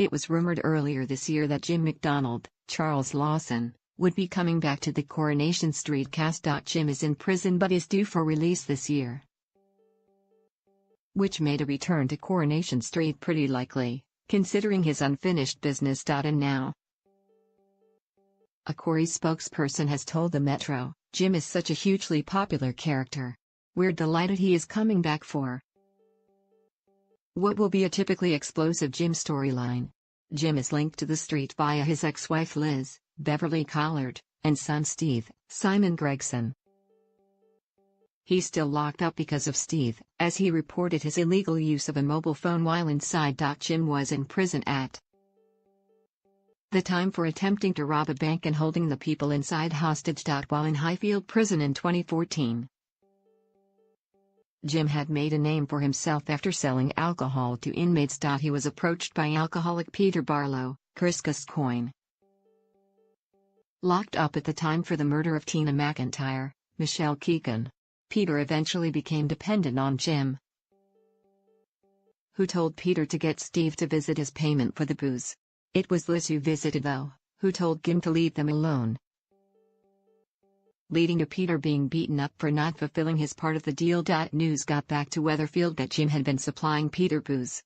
It was rumored earlier this year that Jim McDonald, Charles Lawson, would be coming back to the Coronation Street cast. Jim is in prison but is due for release this year, which made a return to Coronation Street pretty likely, considering his unfinished business. And now, a TOWIE spokesperson has told the Metro, Jim is such a hugely popular character. We're delighted he is coming back for what will be a typically explosive Jim storyline. Jim is linked to the street via his ex-wife Liz, Beverly Collard, and son Steve, Simon Gregson. He's still locked up because of Steve, as he reported his illegal use of a mobile phone while inside. Jim was in prison at the time for attempting to rob a bank and holding the people inside hostage. While in Highfield Prison in 2014. Jim had made a name for himself after selling alcohol to inmates. He was approached by alcoholic Peter Barlow, Chris Gascoigne, locked up at the time for the murder of Tina McIntyre, Michelle Keegan. Peter eventually became dependent on Jim, who told Peter to get Steve to visit his payment for the booze. It was Liz who visited though, who told Jim to leave them alone, leading to Peter being beaten up for not fulfilling his part of the deal. News got back to Weatherfield that Jim had been supplying Peter booze,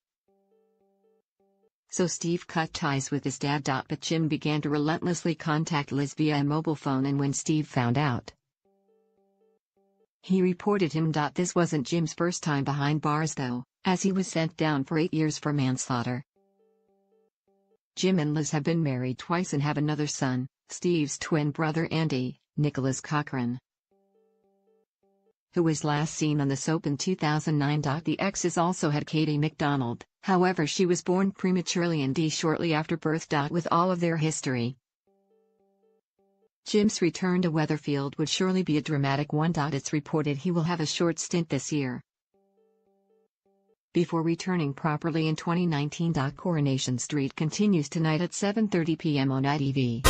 so Steve cut ties with his dad. But Jim began to relentlessly contact Liz via a mobile phone, and when Steve found out, he reported him. This wasn't Jim's first time behind bars though, as he was sent down for 8 years for manslaughter. Jim and Liz have been married twice and have another son, Steve's twin brother Andy, Nicholas Cochran, who was last seen on the soap in 2009. The exes also had Katie McDonald, however she was born prematurely and shortly after birth. With all of their history, Jim's return to Weatherfield would surely be a dramatic one. It's reported he will have a short stint this year, before returning properly in 2019. Coronation Street continues tonight at 7:30 p.m. on ITV.